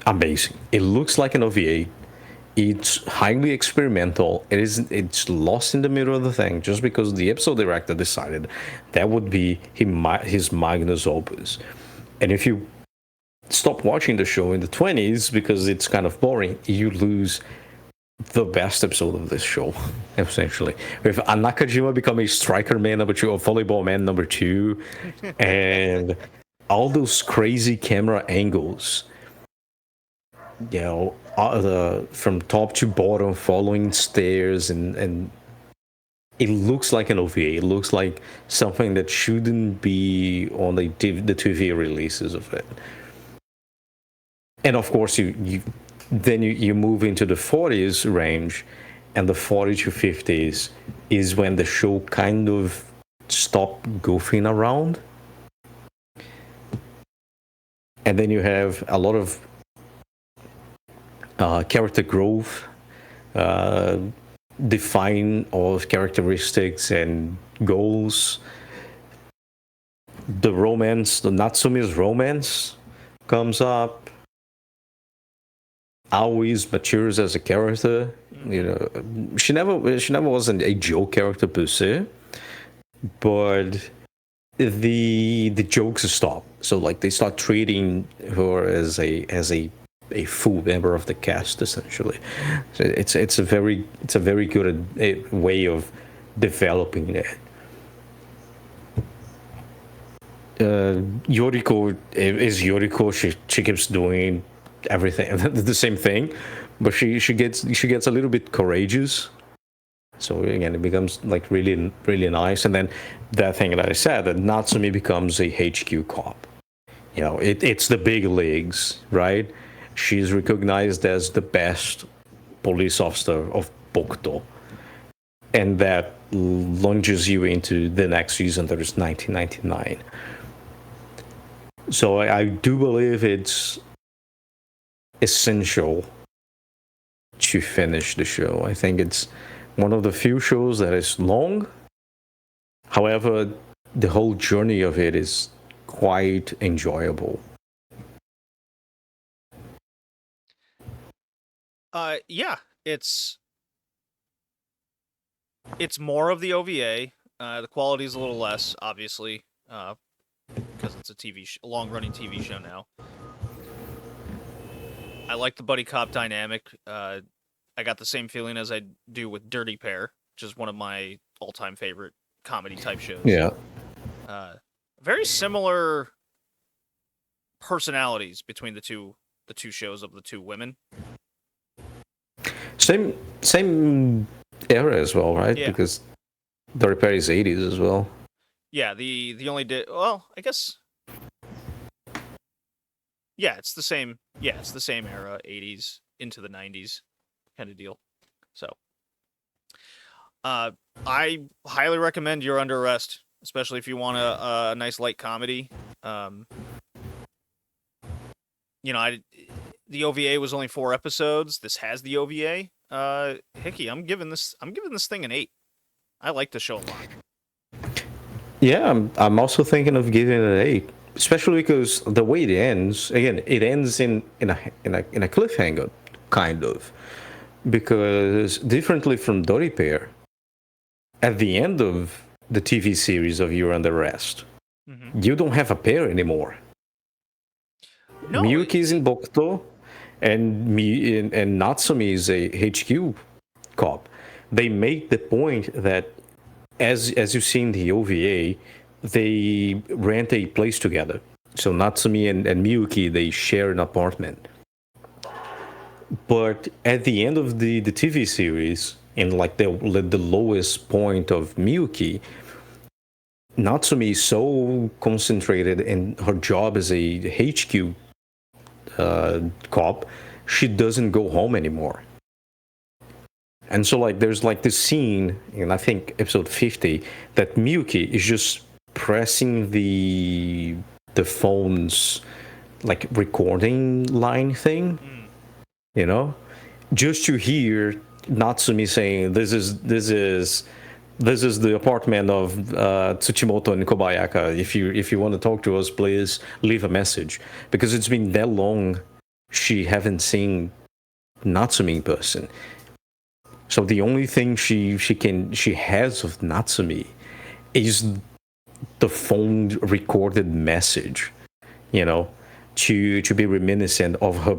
amazing. It looks like an OVA. It's highly experimental. It's lost in the middle of the thing just because the episode director decided that would be his magnus opus. And if you stop watching the show in the 20s because it's kind of boring, you lose the best episode of this show, essentially. With Nakajima become a striker man number 2 or volleyball man number 2, and all those crazy camera angles, you know, from top to bottom, following stairs, and it looks like an OVA. It looks like something that shouldn't be on the TV releases of it. And of course, you move into the 40s range, and the 40 to 50s is when the show kind of stopped goofing around. And then you have a lot of character growth, define of characteristics and goals. The romance, the Natsumi's romance comes up. Always matures as a character. You know, she never wasn't a joke character per se, but the jokes stop. So like they start treating her as a full member of the cast, essentially. So it's a very good way of developing that. Yoriko is Yoriko. She keeps doing everything the same thing, but she gets a little bit courageous. So again, it becomes like really really nice. And then that thing that I said, that Natsumi becomes a HQ cop. You know, it's the big leagues, right? She's recognized as the best police officer of Bokuto, and that lunges you into the next season, that is 1999. So I do believe it's essential to finish the show. I think it's one of the few shows that is long. However, the whole journey of it is quite enjoyable. Yeah, it's more of the OVA. The quality is a little less, obviously, because it's a long-running TV show now. I like the buddy cop dynamic. I got the same feeling as I do with Dirty Pair, which is one of my all-time favorite comedy type shows. Yeah. Very similar personalities between the two shows of the two women. Same era as well, right? Yeah. Because Dirty Pair is 80s as well. Yeah, the only well, I guess. Yeah, it's the same. Yeah, it's the same era, 80s into the 90s kind of deal. So, I highly recommend You're Under Arrest, especially if you want a nice light comedy. You know, the OVA was only 4 episodes. This has the OVA. Hickey, I'm giving this thing an 8. I like the show a lot. Yeah, I'm also thinking of giving it an 8, especially because the way it ends, again, it ends in a cliffhanger, kind of, because differently from Dirty Pair, at the end of the TV series of You're Under Arrest, you don't have a pair anymore. No, Miyuki's in Bokuto, and Natsumi is a HQ cop. They make the point that, as you see in the OVA, they rent a place together. So Natsumi and Miyuki, they share an apartment. But at the end of the TV series, in like the lowest point of Miyuki, Natsumi is so concentrated in her job as a HQ cop, she doesn't go home anymore. And so like there's like this scene in, I think, episode 50, that Miyuki is just pressing the phone's like recording line thing, you know, just to hear Natsumi saying, this is the apartment of Tsuchimoto and Kobayaka. If you want to talk to us, please leave a message, because it's been that long she haven't seen Natsume person. So the only thing she has of Natsume is the phone recorded message, to be reminiscent of her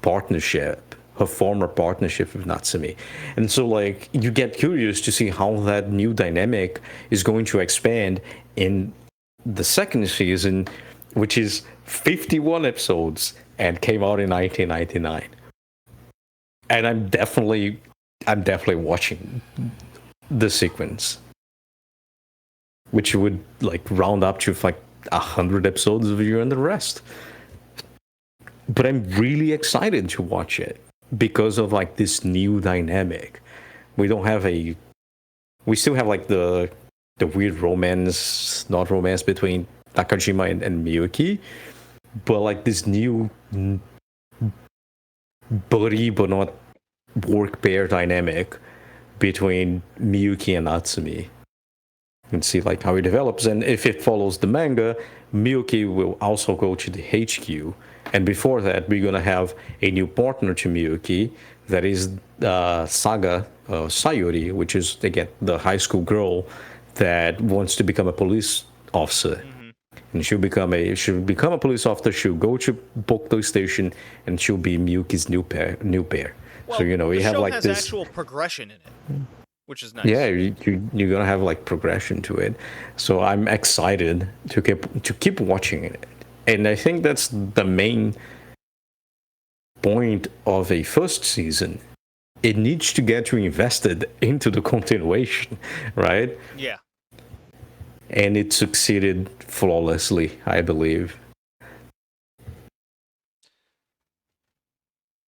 partnership, her former partnership with Natsume. And so like you get curious to see how that new dynamic is going to expand in the second season, which is 51 episodes and came out in 1999. And I'm definitely watching the sequence, which would like round up to like 100 episodes of You and the Rest. But I'm really excited to watch it because of like this new dynamic. We still have like the weird romance, not romance between Nakajima and Miyuki, but like this new buddy but not work pair dynamic between Miyuki and Natsume. And see like how it develops, and if it follows the manga, Miyuki will also go to the HQ, and before that we're gonna have a new partner to Miyuki, that is Saga Sayuri, which is again the high school girl that wants to become a police officer. Mm-hmm. And she'll become a police officer. She'll go to Bokuto Station, and she'll be Miyuki's new pair. Well, So we have like this actual progression in it, which is nice. Yeah, you're gonna have like progression to it. So I'm excited to keep watching it, and I think that's the main point of a first season. It needs to get you invested into the continuation, right? Yeah. And it succeeded flawlessly, I believe.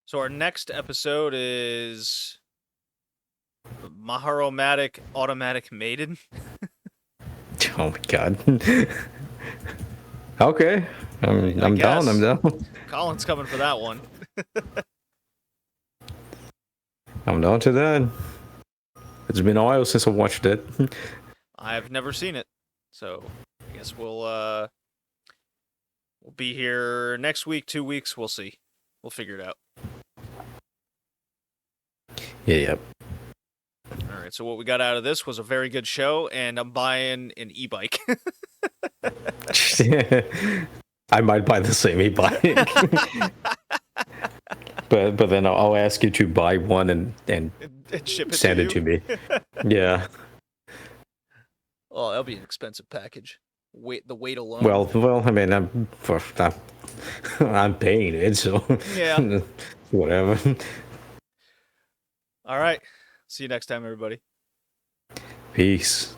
So our next episode is Maharomatic Automatic Maiden. Oh my god. Okay. I'm down. Colin's coming for that one. I'm down to that. It's been a while since I watched it. I've never seen it. So I guess we'll be here next week, 2 weeks, we'll see. We'll figure it out. Yeah. All right, so what we got out of this was a very good show, and I'm buying an e-bike. I might buy the same e-bike. but then I'll ask you to buy one and ship it send it to me. Yeah. Oh, that'll be an expensive package. The weight alone. Well, I mean, I'm paying it, so yeah. Whatever. All right. See you next time, everybody. Peace.